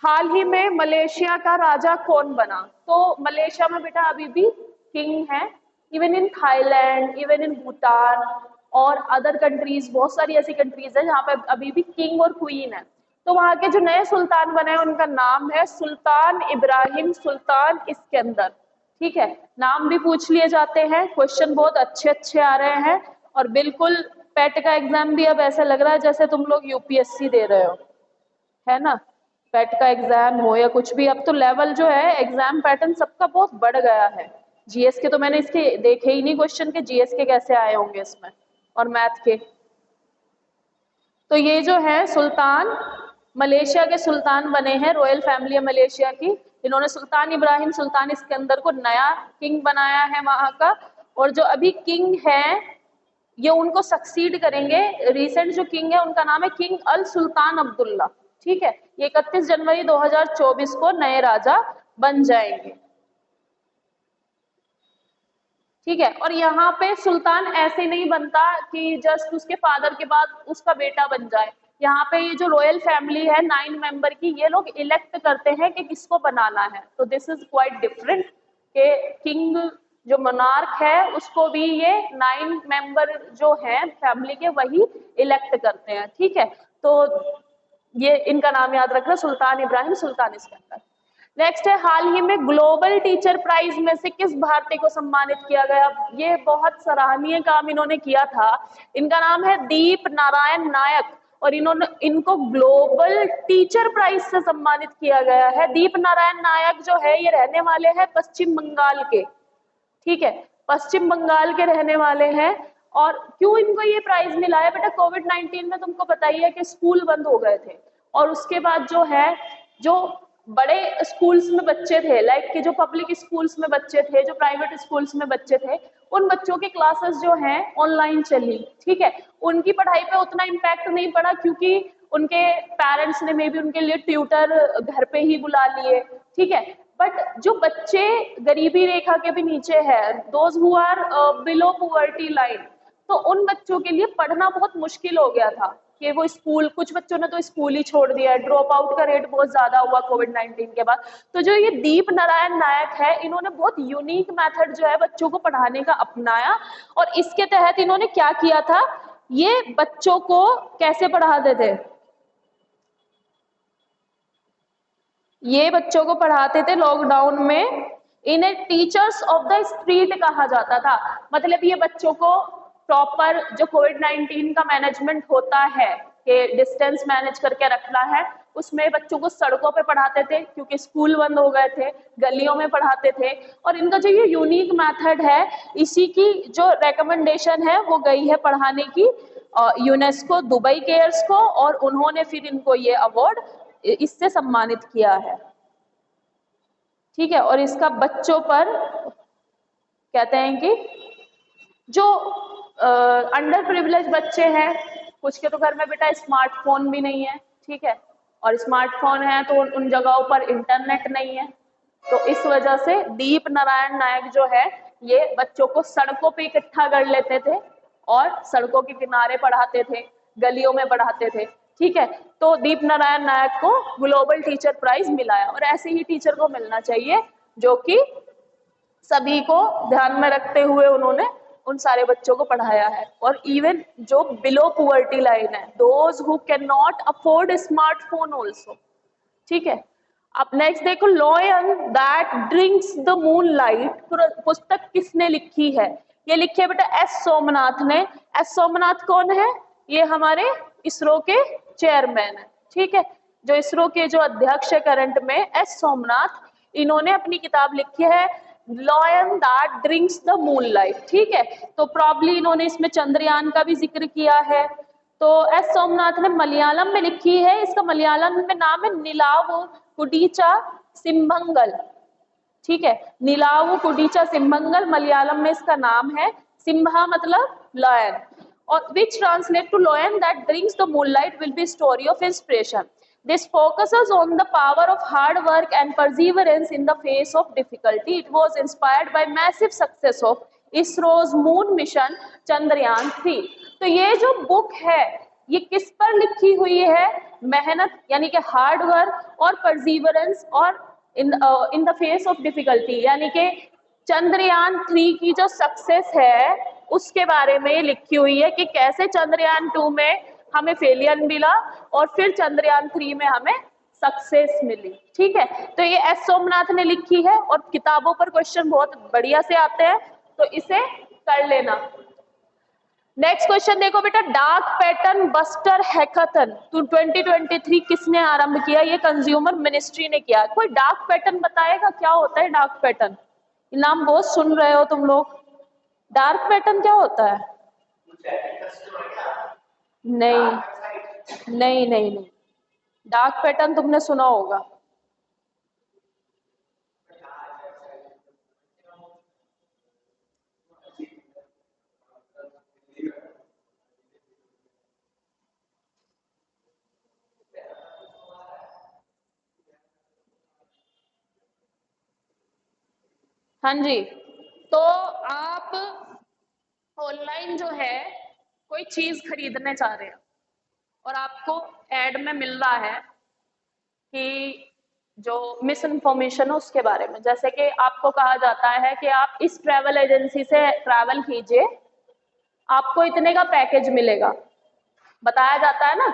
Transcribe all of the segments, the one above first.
हाल ही में मलेशिया का राजा कौन बना? तो मलेशिया में बेटा अभी भी किंग है। Even in Thailand, even in Bhutan और अदर कंट्रीज, बहुत सारी ऐसी कंट्रीज है जहाँ पे अभी भी किंग और क्वीन है। तो वहां के जो नए सुल्तान बने हैं उनका नाम है सुल्तान इब्राहिम सुल्तान इस्कंदर। ठीक है, नाम भी पूछ लिए जाते हैं, क्वेश्चन बहुत अच्छे अच्छे आ रहे हैं। और बिल्कुल पेट का एग्जाम भी अब ऐसा लग रहा है जैसे तुम लोग यूपीएससी दे रहे हो, है ना। पेट का एग्जाम हो या कुछ भी, अब तो लेवल जो है एग्जाम पैटर्न सबका बहुत बढ़ गया है। जीएस के तो मैंने इसके देखे ही नहीं क्वेश्चन के, जीएस के कैसे आए होंगे इसमें, और मैथ के। तो ये जो है सुल्तान, मलेशिया के सुल्तान बने हैं, रॉयल फैमिली है मलेशिया की। इन्होंने सुल्तान इब्राहिम सुल्तान इस्कंदर को नया किंग बनाया है वहां का। और जो अभी किंग है ये उनको सक्सीड करेंगे। रिसेंट जो किंग है उनका नाम है किंग अल सुल्तान अब्दुल्ला। ठीक है, ये 31 जनवरी 2024 को नए राजा बन जाएंगे। ठीक है, और यहाँ पे सुल्तान ऐसे नहीं बनता कि जस्ट उसके फादर के बाद उसका बेटा बन जाए। यहाँ पे ये जो रॉयल फैमिली है 9 मेंबर की, ये लोग इलेक्ट करते हैं कि किसको बनाना है। तो दिस इज क्वाइट डिफरेंट के किंग जो मोनार्क है उसको भी ये 9 मेंबर जो है फैमिली के वही इलेक्ट करते हैं। ठीक है, तो ये इनका नाम याद रखना, सुल्तान इब्राहिम सुल्तान इस्कंदर। नेक्स्ट है, हाल ही में ग्लोबल टीचर प्राइज में से किस भारतीय को सम्मानित किया गया? ये बहुत सराहनीय काम इन्होंने किया था। इनका नाम है दीप नारायण नायक और इनको ग्लोबल टीचर प्राइज से सम्मानित किया गया है। दीप नारायण नायक जो है ये रहने वाले हैं पश्चिम बंगाल के। ठीक है, पश्चिम बंगाल के रहने वाले हैं। और क्यों इनको ये प्राइज मिला है बेटा? कोविड-19 में तुमको पता ही है कि स्कूल बंद हो गए थे और उसके बाद जो है, जो बड़े स्कूल्स में बच्चे थे, लाइक कि जो पब्लिक स्कूल्स में बच्चे थे, जो प्राइवेट स्कूल्स में बच्चे थे, उन बच्चों की क्लासेस जो हैं ऑनलाइन चली। ठीक है, उनकी पढ़ाई पे उतना इम्पैक्ट नहीं पड़ा क्योंकि उनके पेरेंट्स ने मे बी उनके लिए ट्यूटर घर पे ही बुला लिए। ठीक है, बट जो बच्चे गरीबी रेखा के भी नीचे है, those who are below poverty line, तो उन बच्चों के लिए पढ़ना बहुत मुश्किल हो गया था कि वो स्कूल, कुछ बच्चों ने तो स्कूल ही छोड़ दिया है, ड्रॉप आउट का रेट बहुत ज्यादा हुआ कोविड-19 के बाद। तो जो ये दीप नारायण नायक है, इन्होंने बहुत यूनिक मेथड जो है बच्चों को पढ़ाने का अपनाया। और इसके तहत इन्होंने क्या किया था, ये बच्चों को कैसे पढ़ाते थे? ये बच्चों को पढ़ाते थे लॉकडाउन में, इन्हें टीचर्स ऑफ द स्ट्रीट कहा जाता था। मतलब ये बच्चों को प्रॉपर जो कोविड-19 का मैनेजमेंट होता है कि डिस्टेंस मैनेज करके रखना है, उसमें बच्चों को सड़कों पे पढ़ाते थे क्योंकि स्कूल बंद हो गए थे, गलियों में पढ़ाते थे। और इनका जो ये यूनिक मेथड है, इसी की जो रिकमेंडेशन है वो गई है पढ़ाने की यूनेस्को दुबई केयर्स को, और उन्होंने फिर इनको ये अवार्ड इससे सम्मानित किया है। ठीक है, और इसका बच्चों पर कहते हैं कि जो अंडर प्रिविलेज बच्चे हैं, कुछ के तो घर में बेटा स्मार्टफोन भी नहीं है। ठीक है, और स्मार्टफोन है तो उन जगहों पर इंटरनेट नहीं है। तो इस वजह से दीप नारायण नायक जो है ये बच्चों को सड़कों पे इकट्ठा कर लेते थे और सड़कों के किनारे पढ़ाते थे, गलियों में पढ़ाते थे। ठीक है, तो दीप नारायण नायक को ग्लोबल टीचर प्राइज मिला है। और ऐसे ही टीचर को मिलना चाहिए जो कि सभी को ध्यान में रखते हुए उन्होंने उन सारे बच्चों को पढ़ाया है। और इवन जो बिलो पुअर्टी लाइन है, those who can not afford smartphone also. ठीक है, अब नेक्स्ट देखो, lion that drinks the moonlight पुस्तक किसने लिखी है? ये लिखी है बेटा एस सोमनाथ ने। एस सोमनाथ कौन है? ये हमारे इसरो के चेयरमैन है। ठीक है, जो इसरो के जो अध्यक्ष है करंट में, एस सोमनाथ, इन्होंने अपनी किताब लिखी है lion that drinks the moonlight. ठीक है, तो प्रॉब्ली इन्होंने इसमें चंद्रयान का भी जिक्र किया है। तो एस सोमनाथ ने मलयालम में लिखी है, इसका मलयालम में नाम है निलावु कुडीचा सिम्भंगल। ठीक है, निलावु कुडीचा सिम्भंगल मलयालम में इसका नाम है। सिम्हा मतलब लॉयन, और which translate to lion that drinks the moonlight will be story of inspiration. This focuses on the power of hard work and perseverance in the face of difficulty. It was inspired by massive success of ISRO's moon mission Chandrayaan 3. तो ये जो book है ये किस पर लिखी हुई है? मेहनत यानी कि हार्ड वर्क और परसिवरेंस और in the face of difficulty, यानी कि चंद्रयान 3 की जो सक्सेस है उसके बारे में लिखी हुई है कि कैसे चंद्रयान 2 में हमें फेलियर मिला और फिर चंद्रयान 3 में हमें सक्सेस मिली। ठीक है, तो ये एस सोमनाथ ने लिखी है और किताबों पर क्वेश्चन बहुत बढ़िया से आते हैं, तो इसे कर लेना। नेक्स्ट क्वेश्चन देखो बेटा, डार्क पैटर्न बस्टर हैकाथन 2023 किसने आरंभ किया? ये कंज्यूमर मिनिस्ट्री ने किया। कोई डार्क पैटर्न बताएगा क्या होता है डार्क पैटर्न? नाम बहुत सुन रहे हो तुम लोग। डार्क पैटर्न क्या होता है? नहीं नहीं नहीं नहीं, डार्क पैटर्न तुमने सुना होगा। हाँ जी, तो आप ऑनलाइन जो है कोई चीज खरीदने चाह रहे हैं और आपको एड में मिल रहा है कि जो मिस इन्फॉर्मेशन है उसके बारे में, जैसे कि आपको कहा जाता है कि आप इस ट्रैवल एजेंसी से ट्रैवल कीजिए, आपको इतने का पैकेज मिलेगा, बताया जाता है ना।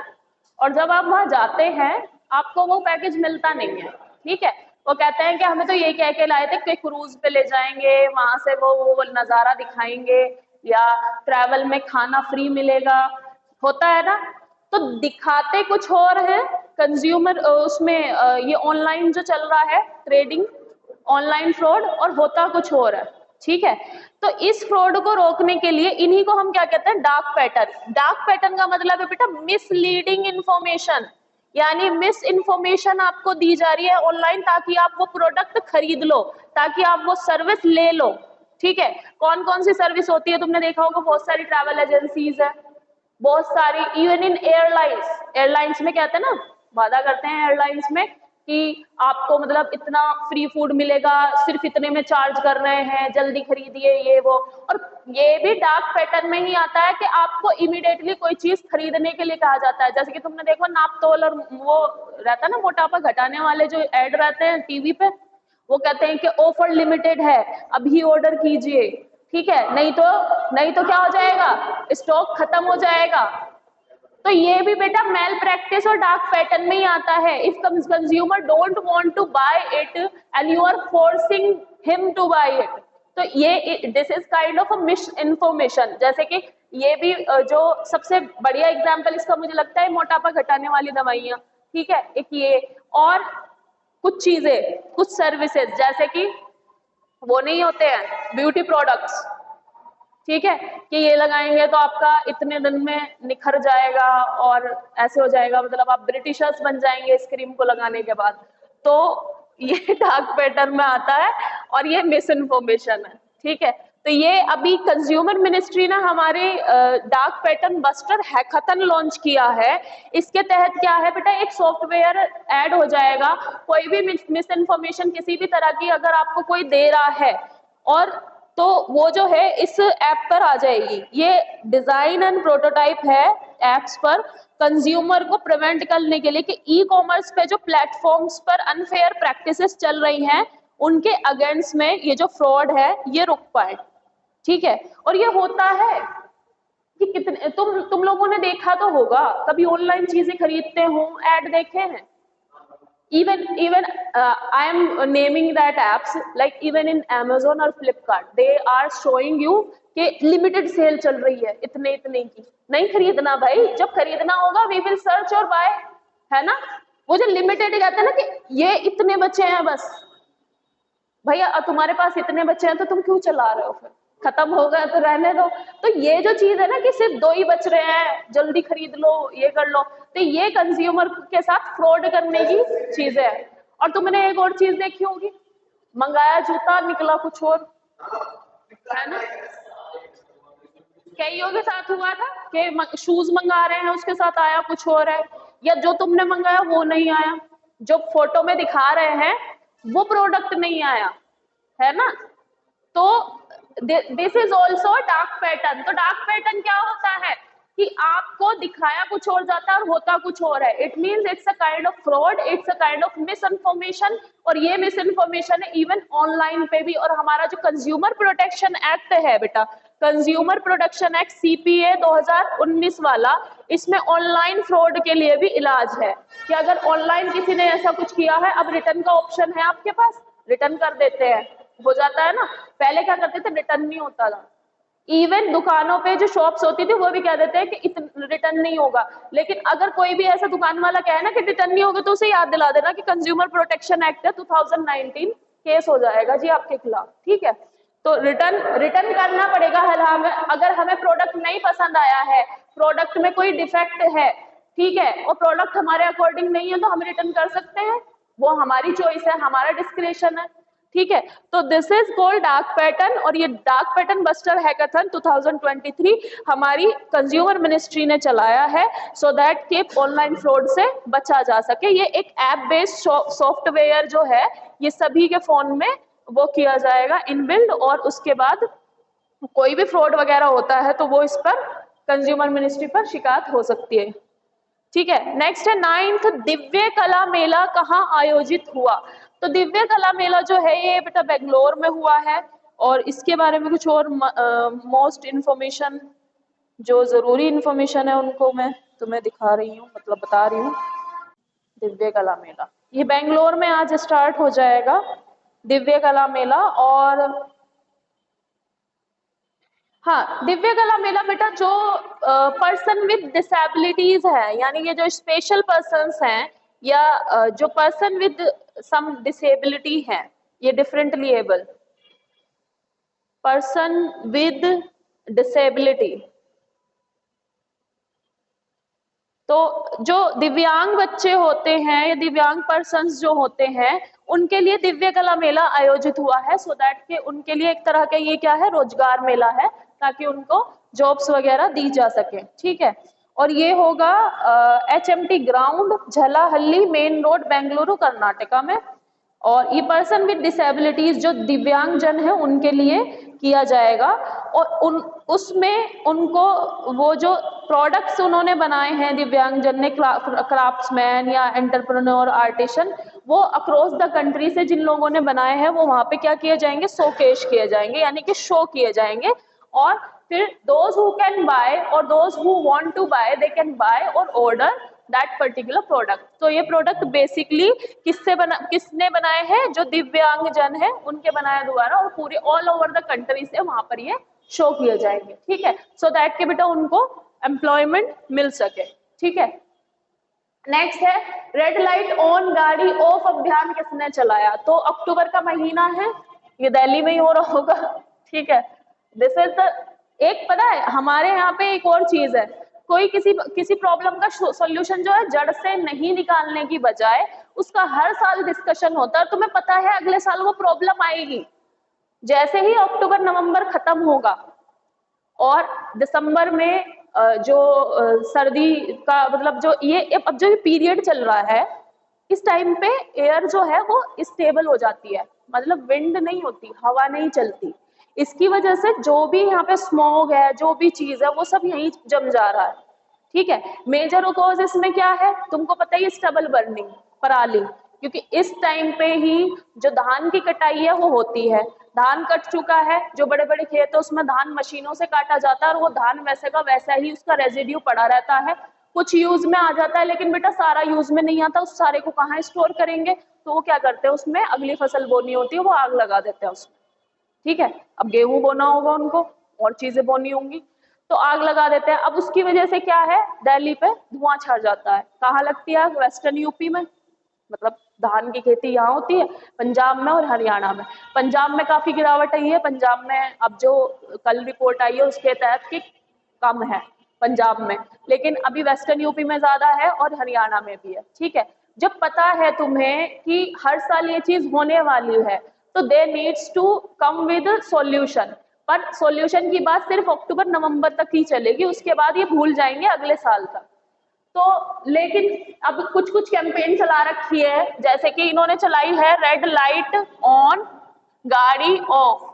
और जब आप वहां जाते हैं आपको वो पैकेज मिलता नहीं है। ठीक है, वो कहते हैं कि हमें तो ये कह के लाए थे कि क्रूज पे ले जाएंगे, वहां से वो नजारा दिखाएंगे या ट्रैवल में खाना फ्री मिलेगा, होता है ना। तो दिखाते कुछ और है कंज्यूमर उसमें, ये ऑनलाइन जो चल रहा है ट्रेडिंग, ऑनलाइन फ्रॉड, और होता कुछ और है। ठीक है, तो इस फ्रॉड को रोकने के लिए इन्हीं को हम क्या कहते हैं? Dark pattern. डार्क पैटर्न का मतलब है बेटा मिसलीडिंग इंफॉर्मेशन, यानी मिस इन्फॉर्मेशन आपको दी जा रही है ऑनलाइन ताकि आप वो प्रोडक्ट खरीद लो, ताकि आप वो सर्विस ले लो। ठीक है, कौन कौन सी सर्विस होती है तुमने देखा होगा, बहुत सारी ट्रैवल एजेंसीज है, बहुत सारी, इवन इन एयरलाइंस। एयरलाइंस में कहते हैं ना, वादा करते हैं एयरलाइंस में कि आपको मतलब इतना फ्री फूड मिलेगा, सिर्फ इतने में चार्ज कर रहे हैं, जल्दी खरीदिए ये वो। और ये भी डार्क पैटर्न में ही आता है कि आपको इमीडिएटली कोई चीज खरीदने के लिए कहा जाता है। जैसे कि तुमने देखो नापतोल और वो रहता है ना मोटापा घटाने वाले जो ऐड रहते हैं टीवी पे, वो कहते हैं कि ऑफर लिमिटेड है, अभी ऑर्डर कीजिए। ठीक है, नहीं तो क्या हो जाएगा, स्टॉक खत्म हो जाएगा। तो ये भी बेटा मेल प्रैक्टिस और डार्क पैटर्न में ही आता है। If consumer don't want to buy it and you are forcing him to buy it, तो ये this is kind of a misinformation. जैसे कि ये भी जो सबसे बढ़िया एग्जांपल इसका मुझे लगता है मोटापा घटाने वाली दवाइयाँ। ठीक है, एक ये, और कुछ चीजें, कुछ सर्विसेज, जैसे कि वो नहीं होते हैं ब्यूटी प्रोडक्ट्स। ठीक है, कि ये लगाएंगे तो आपका इतने दिन में निखर जाएगा और ऐसे हो जाएगा, मतलब आप ब्रिटिशर्स बन जाएंगे इस क्रीम को लगाने के बाद। तो ये डार्क पैटर्न में आता है और ये मिस इन्फॉर्मेशन है। ठीक है, तो ये अभी कंज्यूमर मिनिस्ट्री ने हमारे dark pattern buster hackathon launch किया है। इसके तहत क्या है बेटा, एक सॉफ्टवेयर ऐड हो जाएगा, कोई भी मिस इन्फॉर्मेशन किसी भी तरह की अगर आपको कोई दे रहा है और तो वो जो है इस ऐप पर आ जाएगी। ये डिजाइन एंड प्रोटोटाइप है ऐप्स पर कंज्यूमर को प्रिवेंट करने के लिए कि ई कॉमर्स पे जो प्लेटफॉर्म्स पर अनफेयर प्रैक्टिसेस चल रही हैं उनके अगेंस्ट में ये जो फ्रॉड है ये रुक पाए। ठीक है, और ये होता है कि कितने तुम लोगों ने देखा तो होगा, कभी ऑनलाइन चीजें खरीदते हो ऐड देखे हैं? even I am naming that apps, like even in Amazon or Flipkart they are showing you कि लिमिटेड सेल चल रही है इतने इतने की। नहीं खरीदना भाई, जब खरीदना होगा वी विल सर्च और बाय, है ना। वो जो लिमिटेड कहते हैं ना कि ये इतने बचे हैं बस, भैया तुम्हारे पास इतने बचे हैं तो तुम क्यों चला रहे हो, फिर खत्म हो गया तो रहने दो। तो ये जो चीज है ना कि सिर्फ 2 ही बच रहे हैं, जल्दी खरीद लो, ये कर लो, तो ये कंज्यूमर के साथ फ्रॉड करने की चीज है। और तुमने एक और चीज देखी होगी, मंगाया जूता निकला कुछ और, है ना। कईयों के साथ हुआ था कि शूज मंगा रहे हैं उसके साथ आया कुछ और है, या जो तुमने मंगाया वो नहीं आया, जो फोटो में दिखा रहे हैं वो प्रोडक्ट नहीं आया, है ना। तो this is also dark pattern. तो डार्क पैटर्न क्या होता है, कि आपको दिखाया कुछ और जाता है और होता कुछ और है। It means it's a kind of fraud, it's a kind of miss information, और ये मिस इन्फॉर्मेशन है इवन ऑनलाइन पे भी। और हमारा जो कंज्यूमर प्रोटेक्शन एक्ट है बेटा, कंज्यूमर प्रोटेक्शन एक्ट सीपीए 2019 वाला, इसमें ऑनलाइन फ्रॉड के लिए भी इलाज है कि अगर ऑनलाइन किसी ने ऐसा कुछ किया है, अब रिटर्न का ऑप्शन है आपके पास, रिटर्न कर देते हैं, हो जाता है ना। पहले क्या करते थे, रिटर्न नहीं होता था। इवन दुकानों पे जो शॉप्स होती थी वो भी कह देते हैं कि रिटर्न नहीं होगा, लेकिन अगर कोई भी ऐसा दुकान वाला कहे ना कि रिटर्न नहीं होगा, तो उसे याद दिला देना कि कंज्यूमर प्रोटेक्शन एक्ट है 2019, केस हो जाएगा जी आपके खिलाफ, ठीक है। तो रिटर्न करना पड़ेगा। अगर हमें प्रोडक्ट नहीं पसंद आया है, प्रोडक्ट में कोई डिफेक्ट है, ठीक है, और प्रोडक्ट हमारे अकॉर्डिंग नहीं है, तो हम रिटर्न कर सकते हैं, वो हमारी चॉइस है, हमारा डिस्क्रिप्शन है, ठीक है। तो this is called dark pattern, और ये डार्क पैटर्न बस्टर हैकाथन 2023 हमारी कंज्यूमर मिनिस्ट्री ने चलाया है, सो दैट कि ऑनलाइन फ्रॉड से बचा जा सके। ये एक ऐप बेस्ड सॉफ्टवेयर जो है, ये सभी के फोन में वो किया जाएगा इनबिल्ड, और उसके बाद कोई भी फ्रॉड वगैरह होता है तो वो इस पर कंज्यूमर मिनिस्ट्री पर शिकायत हो सकती है, ठीक है। नेक्स्ट है 9th, दिव्य कला मेला कहाँ आयोजित हुआ। तो दिव्य कला मेला जो है ये बेटा बेंगलोर में हुआ है, और इसके बारे में कुछ और मोस्ट इन्फॉर्मेशन, जो जरूरी इन्फॉर्मेशन है उनको मैं तुम्हें दिखा रही हूँ, मतलब बता रही हूँ। दिव्य कला मेला ये बेंगलोर में आज स्टार्ट हो जाएगा, दिव्य कला मेला। और हाँ, दिव्य कला मेला बेटा जो पर्सन विद डिसेबिलिटीज है, यानी ये जो स्पेशल पर्सन्स हैं, या जो पर्सन विद सम डिसेबिलिटी है, ये differently able person with disability, तो जो दिव्यांग बच्चे होते हैं या दिव्यांग पर्सन्स जो होते हैं, उनके लिए दिव्य कला मेला आयोजित हुआ है, सो दैट के उनके लिए एक तरह का ये क्या है, रोजगार मेला है, ताकि उनको जॉब्स वगैरह दी जा सके, ठीक है। और ये होगा HMT ground, Jalahalli main road, Bengaluru, Karnataka में। और ये पर्सन विद डिसेबिलिटीज जो दिव्यांग जन है उनके लिए किया जाएगा, और उसमें उनको वो जो प्रोडक्ट्स उन्होंने बनाए हैं दिव्यांग जन ने, क्राफ्ट्समैन या एंटरप्रेन्योर आर्टिसन, वो अक्रॉस द कंट्री से जिन लोगों ने बनाए हैं वो वहां पे क्या किए जाएंगे, शोकेश किए जाएंगे, यानी कि शो किए जाएंगे। और फिर दोज हु कैन बाय और those who want to buy, they can buy और ऑर्डर दैट पर्टिकुलर प्रोडक्ट। तो ये प्रोडक्ट बेसिकली किसने बनाए हैं, जो दिव्यांग जन है उनके बनाए द्वारा, और पूरे ऑल ओवर द कंट्री से वहां पर ये शो किए जाएंगे, ठीक है, सो दैट के बेटा उनको एम्प्लॉयमेंट मिल सके, ठीक है। नेक्स्ट है रेड लाइट ऑन गाड़ी ऑफ अभियान किसने चलाया। तो अक्टूबर का महीना है, ये दिल्ली में ही हो रहा होगा, ठीक है। दिस इज द एक पता है हमारे यहाँ पे एक और चीज है, कोई किसी प्रॉब्लम का सॉल्यूशन जो है जड़ से नहीं निकालने की बजाय उसका हर साल डिस्कशन होता है, तुम्हें पता है अगले साल वो प्रॉब्लम आएगी। जैसे ही अक्टूबर नवंबर खत्म होगा और दिसंबर में जो सर्दी का मतलब जो ये अब जो पीरियड चल रहा है, इस टाइम पे एयर जो है वो स्टेबल हो जाती है, मतलब विंड नहीं होती, हवा नहीं चलती, इसकी वजह से जो भी यहाँ पे स्मॉग है, जो भी चीज है, वो सब यहीं जम जा रहा है, ठीक है। मेजर कॉज इसमें क्या है, तुमको पता ही, स्टबल बर्निंग, पराली, क्योंकि इस टाइम पे ही जो धान की कटाई है वो होती है, धान कट चुका है, जो बड़े बड़े खेत है उसमें धान मशीनों से काटा जाता है, और वो धान वैसे का वैसा ही उसका रेजिड्यू पड़ा रहता है, कुछ यूज में आ जाता है, लेकिन बेटा सारा यूज में नहीं आता, उस सारे को कहाँ स्टोर करेंगे, तो वो क्या करते हैं, उसमें अगली फसल बोनी होती है वो आग लगा देते हैं उसमें, ठीक है। अब गेहूं बोना होगा उनको, और चीजें बोनी होंगी, तो आग लगा देते हैं। अब उसकी वजह से क्या है, दिल्ली पे धुआं छा जाता है। कहाँ लगती है आग, वेस्टर्न यूपी में, मतलब धान की खेती यहाँ होती है, पंजाब में और हरियाणा में। पंजाब में काफी गिरावट आई है, पंजाब में अब जो कल रिपोर्ट आई है उसके तहत कि कम है पंजाब में, लेकिन अभी वेस्टर्न यूपी में ज्यादा है और हरियाणा में भी है, ठीक है। जब पता है तुम्हें कि हर साल ये चीज होने वाली है, तो they needs to come with solution, पर सॉल्यूशन की बात सिर्फ अक्टूबर नवंबर तक ही चलेगी, उसके बाद ये भूल जाएंगे अगले साल तक। तो लेकिन अब कुछ कुछ कैंपेन चला रखी है, जैसे कि इन्होंने चलाई है रेड लाइट ऑन गाड़ी ऑफ।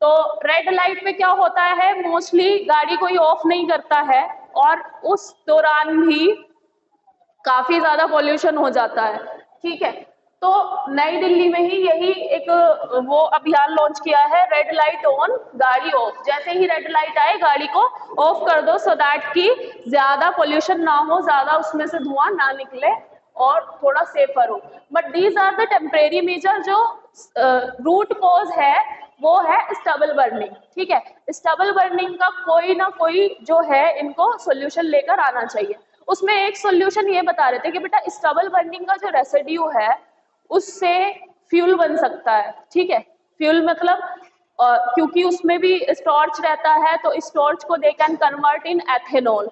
तो रेड लाइट पे क्या होता है, मोस्टली गाड़ी कोई ऑफ नहीं करता है, और उस दौरान भी काफी ज्यादा पॉल्यूशन हो जाता है। ठीक है, तो नई दिल्ली में ही यही एक वो अभियान लॉन्च किया है, रेड लाइट ऑन गाड़ी ऑफ। जैसे ही रेड लाइट आए गाड़ी को ऑफ कर दो, सो दैट कि ज्यादा पॉल्यूशन ना हो, ज्यादा उसमें से धुआं ना निकले और थोड़ा सेफर हो। But these are the temporary measure. जो रूट कॉज है वो है स्टबल बर्निंग। ठीक है, स्टबल बर्निंग का कोई ना कोई जो है इनको सोल्यूशन लेकर आना चाहिए। उसमें एक सोल्यूशन ये बता रहे थे कि बेटा स्टबल बर्निंग का जो रेसिड्यू है उससे फ्यूल बन सकता है। ठीक है, फ्यूल मतलब क्योंकि उसमें भी स्टॉर्च रहता है, तो स्टॉर्च को they can convert in ethanol.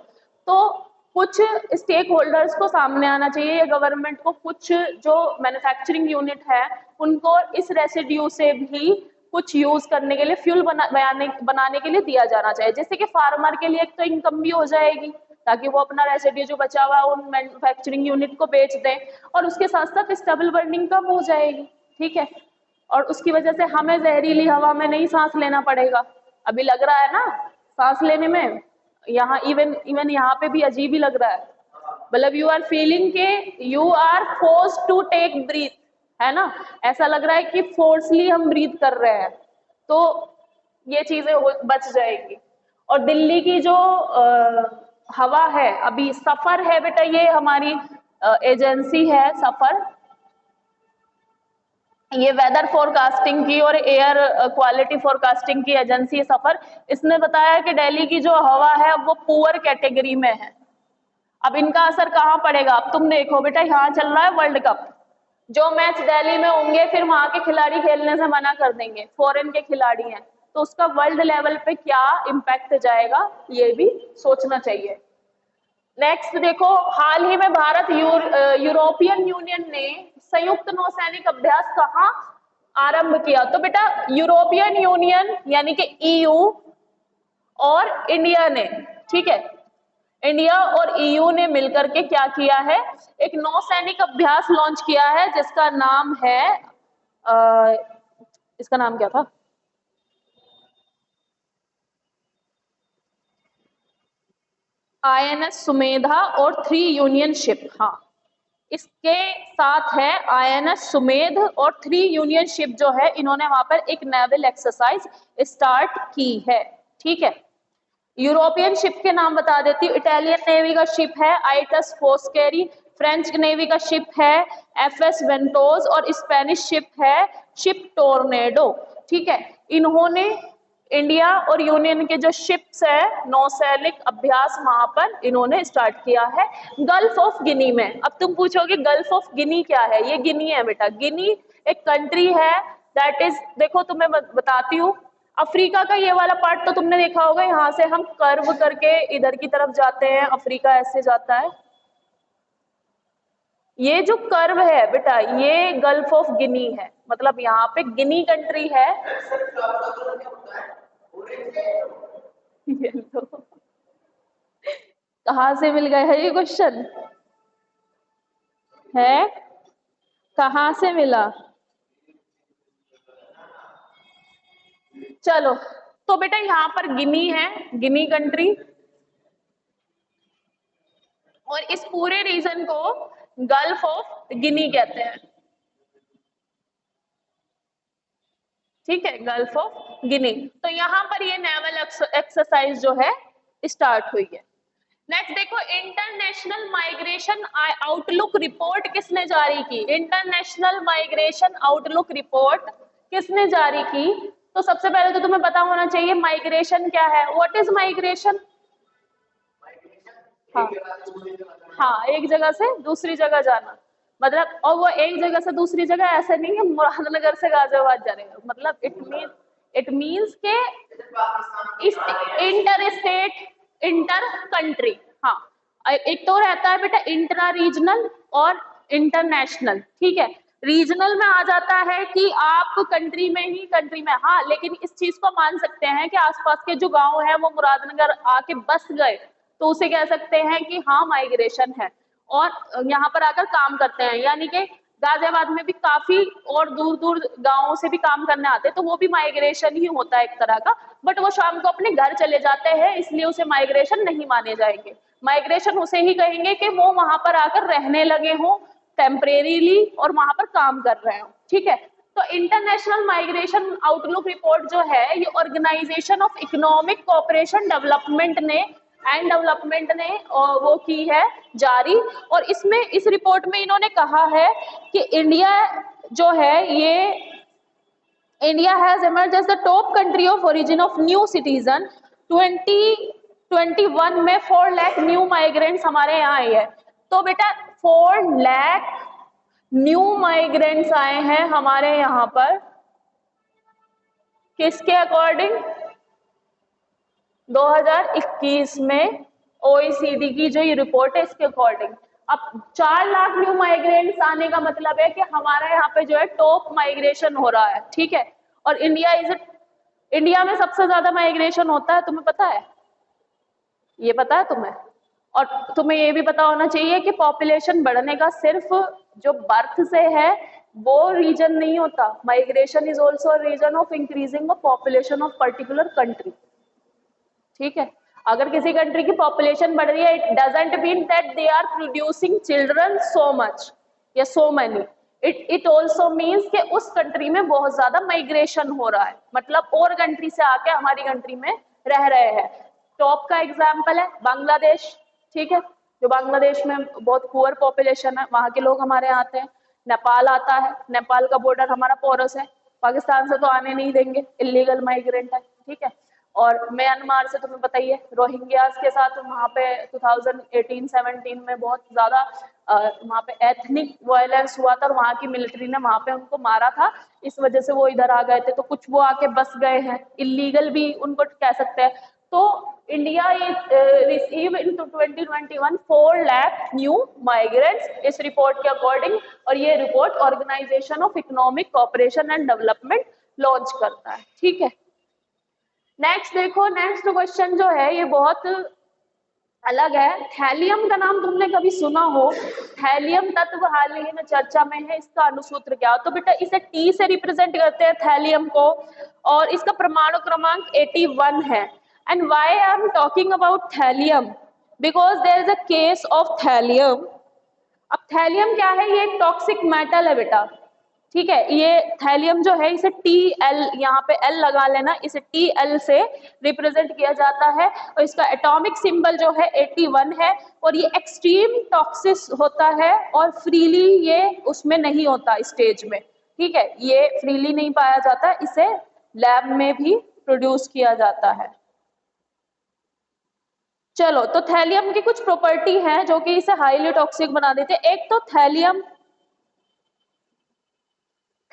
तो कुछ स्टेक होल्डर्स को सामने आना चाहिए या गवर्नमेंट को, कुछ जो मैन्युफैक्चरिंग यूनिट है उनको इस रेसिड्यू से भी कुछ यूज करने के लिए, फ्यूल बनाने के लिए दिया जाना चाहिए, जिससे कि फार्मर के लिए एक तो इनकम भी हो जाएगी, ताकि वो अपना रेसिड्यू जो बचा हुआ है उन मैन्युफैक्चरिंग यूनिट को बेच दें, और उसके साथ साथ स्टबल बर्निंग कम हो जाएगी। ठीक है, और उसकी वजह से हमें जहरीली हवा में नहीं सांस लेना पड़ेगा। अभी लग रहा है ना सांस लेने में, यहाँ इवन यहाँ पे भी अजीब ही लग रहा है, मतलब यू आर फीलिंग के you are forced to take breath, है ना, ऐसा लग रहा है कि फोर्सली हम ब्रीथ कर रहे हैं, तो ये चीजें बच जाएंगी। और दिल्ली की जो हवा है, अभी सफर है बेटा, ये हमारी एजेंसी है सफर, ये वेदर फोरकास्टिंग की और एयर क्वालिटी फोरकास्टिंग की एजेंसी है सफर। इसने बताया कि दिल्ली की जो हवा है वो पुअर कैटेगरी में है। अब इनका असर कहाँ पड़ेगा? अब तुम देखो बेटा, यहाँ चल रहा है वर्ल्ड कप, जो मैच दिल्ली में होंगे फिर वहां के खिलाड़ी खेलने से मना कर देंगे, फॉरेन के खिलाड़ी हैं, तो उसका वर्ल्ड लेवल पे क्या इम्पैक्ट जाएगा ये भी सोचना चाहिए। नेक्स्ट देखो, हाल ही में भारत यूरोपियन यूनियन ने संयुक्त नौसैनिक अभ्यास कहाँ आरंभ किया? तो बेटा यूरोपियन यूनियन यानी कि ईयू और इंडिया ने, ठीक है, इंडिया और ईयू ने मिलकर के क्या किया है, एक नौसैनिक अभ्यास लॉन्च किया है जिसका नाम है इसका नाम क्या था, INS सुमेधा और 3 यूनियन शिप। हाँ, इसके साथ है INS सुमेध और 3 यूनियन शिप जो है, इन्होंने वहां पर एक नेवल एक्सरसाइज स्टार्ट की है। ठीक है, यूरोपियन शिप के नाम बता देती हूँ। इटालियन नेवी का शिप है आइटस फोस्केरी, फ्रेंच नेवी का शिप है FS वेंटोस और स्पेनिश शिप है शिप टोर्नेडो। ठीक है, इन्होंने इंडिया और यूनियन के जो शिप्स है नौसैनिक अभ्यास वहां पर इन्होंने स्टार्ट किया है गल्फ ऑफ गिनी में। अब तुम पूछोगे गल्फ ऑफ गिनी क्या है? ये गिनी है बेटा, गिनी एक कंट्री है दैट इज, देखो तुम्हें बताती हूँ, अफ्रीका का ये वाला पार्ट तो तुमने देखा होगा, यहाँ से हम कर्व करके इधर की तरफ जाते हैं, अफ्रीका ऐसे जाता है, ये जो कर्व है बेटा ये गल्फ ऑफ गिनी है, मतलब यहाँ पे गिनी कंट्री है। ये लो, कहाँ से मिल गए है ये क्वेश्चन? है कहाँ से मिला? चलो, तो बेटा यहाँ पर गिनी है, गिनी कंट्री, और इस पूरे रीजन को गल्फ ऑफ गिनी कहते हैं। ठीक है, गल्फ ऑफ गिनी। तो यहाँ पर ये नेवल एक्सरसाइज जो है स्टार्ट हुई है। नेक्स्ट देखो, इंटरनेशनल माइग्रेशन आउटलुक रिपोर्ट किसने जारी की? इंटरनेशनल माइग्रेशन आउटलुक रिपोर्ट किसने जारी की? तो सबसे पहले तो तुम्हें पता होना चाहिए माइग्रेशन क्या है। What is migration? हाँ हाँ, एक जगह से दूसरी जगह जाना, मतलब, और वो एक जगह से दूसरी जगह ऐसे नहीं है मुरादनगर से गाजियाबाद जाने का, मतलब इट मीन्स के इंटर स्टेट, इंटर कंट्री। हाँ, एक तो रहता है बेटा इंट्रा रीजनल और इंटरनेशनल। ठीक है, रीजनल में आ जाता है कि आप कंट्री में, हाँ, लेकिन इस चीज को मान सकते हैं कि आसपास के जो गांव है वो मुरादनगर आके बस गए, तो उसे कह सकते हैं कि हाँ माइग्रेशन है, और यहाँ पर आकर काम करते हैं, यानी कि गाजियाबाद में भी काफी और दूर दूर गांवों से भी काम करने आते हैं, तो वो भी माइग्रेशन ही होता है एक तरह का, बट वो शाम को अपने घर चले जाते हैं, इसलिए उसे माइग्रेशन नहीं माने जाएंगे। माइग्रेशन उसे ही कहेंगे कि वो वहां पर आकर रहने लगे हों टेम्परेरीली और वहां पर काम कर रहे हो, ठीक है। तो इंटरनेशनल माइग्रेशन आउटलुक रिपोर्ट जो है ये organisation of economic cooperation development ने वो की है जारी, और इसमें इस रिपोर्ट में इन्होंने कहा है कि इंडिया जो है ये India has emerged as the top country of origin of new citizen। 2021 में 4 लाख न्यू माइग्रेंट्स हमारे यहाँ आए हैं। तो बेटा 4 लाख न्यू माइग्रेंट्स आए हैं हमारे यहाँ पर, किसके अकॉर्डिंग? 2021 में OECD की जो ये रिपोर्ट है इसके अकॉर्डिंग। अब 4 लाख न्यू माइग्रेंट्स आने का मतलब है कि हमारे यहाँ पे जो है टॉप माइग्रेशन हो रहा है, ठीक है। और इंडिया में सबसे ज्यादा माइग्रेशन होता है, तुम्हें पता है? ये पता है तुम्हें? और तुम्हें ये भी पता होना चाहिए कि पॉपुलेशन बढ़ने का सिर्फ जो बर्थ से है वो रीजन नहीं होता, migration is also reason of increasing the population of particular country, ठीक है। अगर किसी कंट्री की पॉपुलेशन बढ़ रही है, it doesn't mean that they are producing children so much या so many, it also means कि उस कंट्री में बहुत ज्यादा माइग्रेशन हो रहा है, मतलब और कंट्री से आके हमारी कंट्री में रह रहे हैं। टॉप का एग्जाम्पल है बांग्लादेश, ठीक है, जो बांग्लादेश में बहुत पुअर पॉपुलेशन है, वहां के लोग हमारे यहाँ आते हैं। नेपाल आता है, नेपाल का बॉर्डर हमारा पोरस है, पाकिस्तान से तो आने नहीं देंगे, इलीगल माइग्रेंट है, ठीक है। और म्यांमार से तुम्हें पता ही है, रोहिंग्यास के साथ वहाँ पे 2018-17 में बहुत ज्यादा वहाँ पे एथनिक वायलेंस हुआ था और वहाँ की मिलिट्री ने वहाँ पे उनको मारा था, इस वजह से वो इधर आ गए थे। तो कुछ वो आके बस गए हैं, इलीगल भी उनको कह सकते हैं। तो India receive in 2021 4 lakh new migrants इस रिपोर्ट के अकॉर्डिंग, और ये report organisation of economic cooperation and development launch करता है, ठीक है। नेक्स्ट देखो, नेक्स्ट क्वेश्चन जो है ये बहुत अलग है। थैलियम का नाम तुमने कभी सुना हो? थैलियम तत्व हाल ही में चर्चा में है, इसका अनुसूत्र क्या हो? तो बेटा इसे टी से रिप्रेजेंट करते हैं थैलियम को, और इसका परमाणु क्रमांक 81 है। And why I am talking about thallium? Because there is a case of thallium. अब थैलियम क्या है? ये एक टॉक्सिक मेटल है बेटा, ठीक है। ये थैलियम जो है इसे Tl, यहाँ पे L लगा लेना, इसे Tl से रिप्रेजेंट किया जाता है, और इसका एटॉमिक सिंबल जो है 81 है, और ये एक्सट्रीम टॉक्सिस होता है और फ्रीली ये उसमें नहीं होता स्टेज में, ठीक है, ये फ्रीली नहीं पाया जाता, इसे लैब में भी प्रोड्यूस किया जाता है। चलो, तो थैलियम की कुछ प्रॉपर्टी है जो कि इसे हाईली टॉक्सिक बना देते हैं। एक तो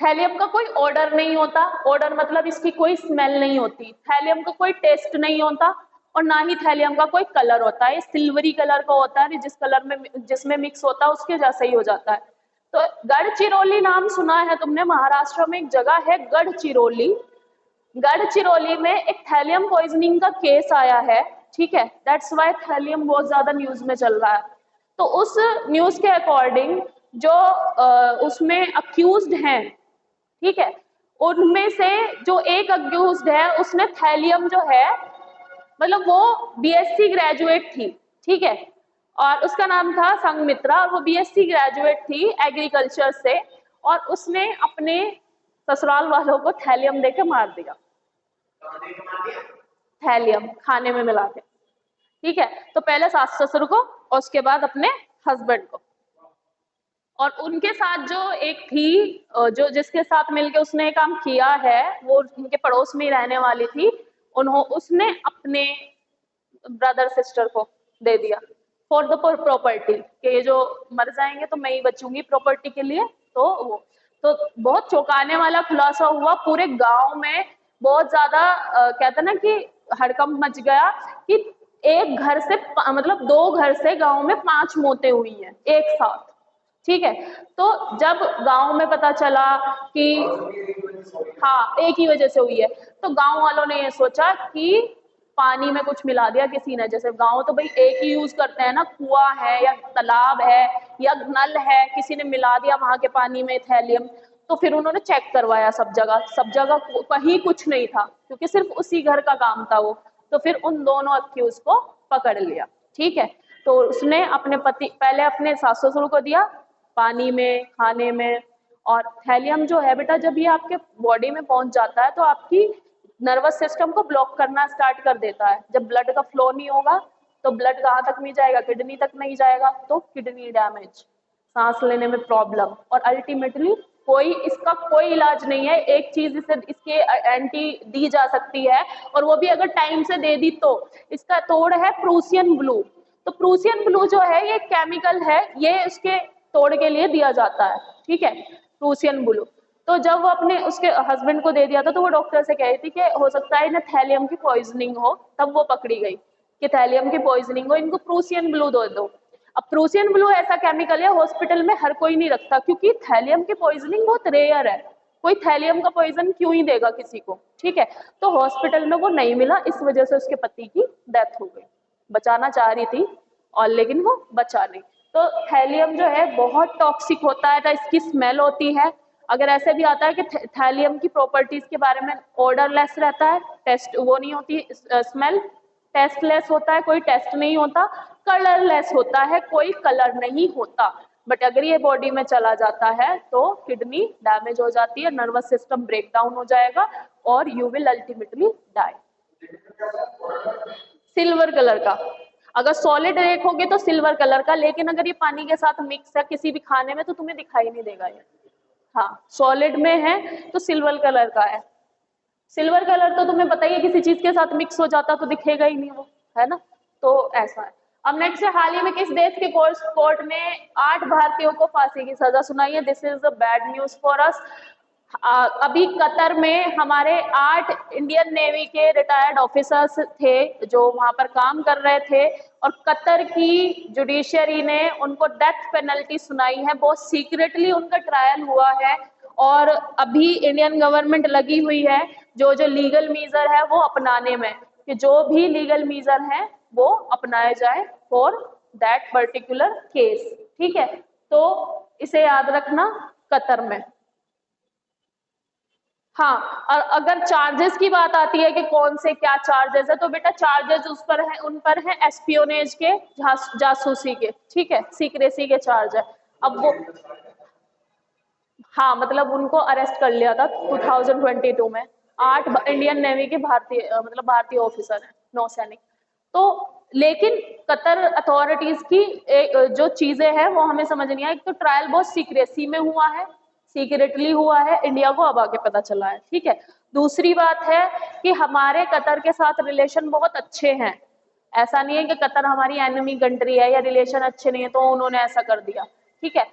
थैलियम का कोई ऑर्डर नहीं होता, ऑर्डर मतलब इसकी कोई स्मेल नहीं होती, थैलियम का कोई टेस्ट नहीं होता, और ना ही थैलियम का कोई कलर होता है, सिल्वरी कलर का होता है, जिस कलर में जिसमें मिक्स होता है उसके जैसा ही हो जाता है। तो गढ़चिरौली नाम सुना है तुमने? महाराष्ट्र में एक जगह है गढ़चिरौली, गढ़चिरौली में एक थैलियम पॉइजनिंग का केस आया है, ठीक है, दैट्स व्हाई थैलियम बहुत ज्यादा न्यूज में चल रहा है। तो उस न्यूज के अकॉर्डिंग जो उसमें अक्यूज्ड हैं, ठीक है, उनमें से जो एक अक्यूज्ड है उसने थैलियम जो है, मतलब वो बीएससी ग्रेजुएट थी, ठीक है, और उसका नाम था संगमित्रा, और वो बीएससी ग्रेजुएट थी एग्रीकल्चर से, और उसने अपने ससुराल वालों को थैलियम देके मार दिया, थैलियम खाने में मिला के, ठीक है। तो पहले सास ससुर को और उसके बाद अपने हस्बैंड को, और उनके साथ जो एक थी जो जिसके साथ मिलके उसने काम किया है, वो उनके पड़ोस में ही रहने वाली थी, उसने अपने ब्रदर सिस्टर को दे दिया फॉर द प्रॉपर्टी, कि ये जो मर जाएंगे तो मैं ही बचूंगी प्रॉपर्टी के लिए। तो वो तो बहुत चौंकाने वाला खुलासा हुआ, पूरे गांव में बहुत ज्यादा कहते ना कि हड़कंप मच गया कि एक घर से मतलब 2 घर से गांव में 5 मौतें हुई हैं एक साथ, ठीक है। तो जब गांव में पता चला कि हाँ एक ही वजह से हुई है, तो गांव वालों ने ये सोचा कि पानी में कुछ मिला दिया किसी ने, जैसे गाँव तो भाई एक ही यूज करते हैं ना, कुआं है या तालाब है या नल है, किसी ने मिला दिया वहां के पानी में थैलियम, तो फिर उन्होंने चेक करवाया सब जगह कहीं कुछ नहीं था, क्योंकि सिर्फ उसी घर का काम था वो। तो फिर उन दोनों अक्यूज को पकड़ लिया, ठीक है। तो उसने अपने पति, पहले अपने सास ससुर को दिया पानी में, खाने में, और थैलियम जो है बेटा जब ये आपके बॉडी में पहुंच जाता है तो आपकी नर्वस सिस्टम को ब्लॉक करना स्टार्ट कर देता है। जब ब्लड का फ्लो नहीं होगा तो ब्लड कहाँ तक नहीं जाएगा, किडनी तक नहीं जाएगा, तो किडनी डैमेज, सांस लेने में प्रॉब्लम, और अल्टीमेटली इसका कोई इलाज नहीं है। एक चीज इसके एंटी दी जा सकती है, और वो भी अगर टाइम से दे दी तो, इसका तोड़ है प्रूसियन ब्लू। तो प्रूसियन ब्लू जो है ये केमिकल है, ये उसके तोड़ के लिए दिया जाता है, ठीक है, प्रूसियन ब्लू। तो जब वो अपने उसके हस्बैंड को दे दिया था, तो वो डॉक्टर से कह रही थी कि हो सकता है इन्हें थैलियम की पॉइजनिंग हो, तब वो पकड़ी गई कि थैलियम की पॉइजनिंग हो, इनको प्रूसियन ब्लू दे दो। अब प्रूसियन ब्लू ऐसा केमिकल है हॉस्पिटल में हर कोई नहीं रखता, क्योंकि थैलियम की पॉइजनिंग बहुत रेयर है, कोई थैलियम का पॉइजन क्यों ही देगा किसी को, ठीक है। तो हॉस्पिटल में वो नहीं मिला, इस वजह से उसके पति की डेथ हो गई। बचाना चाह रही थी और लेकिन वो बचा नहीं। तो थैलियम जो है बहुत टॉक्सिक होता है, तो इसकी स्मेल होती है। अगर ऐसे भी आता है कि थैलियम की प्रॉपर्टीज के बारे में ऑर्डरलेस रहता है, टेस्ट वो नहीं होती, स्मेल टेस्टलेस होता है, कोई टेस्ट नहीं होता, कलरलेस होता है, कोई कलर नहीं होता। बट अगर ये बॉडी में चला जाता है तो किडनी डैमेज हो जाती है, नर्वस सिस्टम ब्रेक डाउन हो जाएगा और you will ultimately die. Silver colour का, अगर सॉलिड देखोगे तो सिल्वर कलर का, लेकिन अगर ये पानी के साथ मिक्स है किसी भी खाने में तो तुम्हें दिखाई नहीं देगा ये। हाँ, सॉलिड में है तो सिल्वर कलर का है। सिल्वर कलर तो तुम्हें पता ही है, किसी चीज के साथ मिक्स हो जाता तो दिखेगा ही नहीं वो, है ना। तो ऐसा है। अब नेक्स्ट है, हाल ही में किस देश के कोर्ट ने 8 भारतीयों को फांसी की सजा सुनाई है? This is the bad news for us. अभी कतर में हमारे 8 इंडियन नेवी के रिटायर्ड ऑफिसर्स थे जो वहां पर काम कर रहे थे, और कतर की जुडिशियरी ने उनको डेथ पेनल्टी सुनाई है। बहुत सीक्रेटली उनका ट्रायल हुआ है, और अभी इंडियन गवर्नमेंट लगी हुई है जो लीगल मीजर है वो अपनाने में, कि जो भी लीगल मीजर है वो अपनाए जाए फॉर दैट पर्टिकुलर केस, ठीक है। तो इसे याद रखना कतर में। हाँ, और अगर चार्जेस की बात आती है कि कौन से क्या चार्जेस है, तो बेटा चार्जेस उन पर है एस्पियोनेज के, जासूसी के, ठीक है, सीक्रेसी के चार्ज है। अब वो हाँ, मतलब उनको अरेस्ट कर लिया था 2022 में। 8 इंडियन नेवी के भारतीय ऑफिसर हैं, नौसैनिक। तो लेकिन कतर अथॉरिटीज की जो चीजें हैं वो हमें समझ नहीं आई। एक तो ट्रायल बहुत सीक्रेसी में हुआ है, सीक्रेटली हुआ है, इंडिया को अब आगे पता चला है, ठीक है। दूसरी बात है कि हमारे कतर के साथ रिलेशन बहुत अच्छे हैं, ऐसा नहीं है कि कतर हमारी एनिमी कंट्री है या रिलेशन अच्छे नहीं है तो उन्होंने ऐसा कर दिया, ठीक है।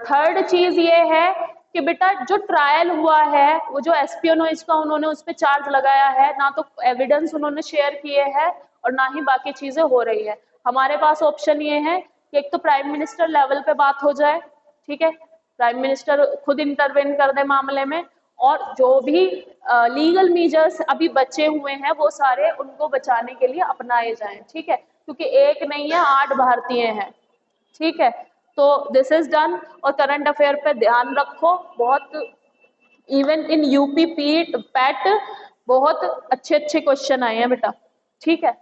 थर्ड चीज ये है कि बेटा जो ट्रायल हुआ है, वो जो एस्पियोनेज का उन्होंने उस पर चार्ज लगाया है, ना तो एविडेंस उन्होंने शेयर किए हैं और ना ही बाकी चीजें हो रही है। हमारे पास ऑप्शन ये है कि एक तो प्राइम मिनिस्टर लेवल पे बात हो जाए, ठीक है, प्राइम मिनिस्टर खुद इंटरवेन कर दे मामले में, और जो भी लीगल मीजर्स अभी बचे हुए हैं वो सारे उनको बचाने के लिए अपनाए जाएं, ठीक है, क्योंकि एक नहीं है 8 भारतीय हैं, ठीक है। तो दिस इज डन। और करंट अफेयर पे ध्यान रखो, बहुत इवन इन यूपी पैट बहुत अच्छे क्वेश्चन आए हैं बेटा, ठीक है।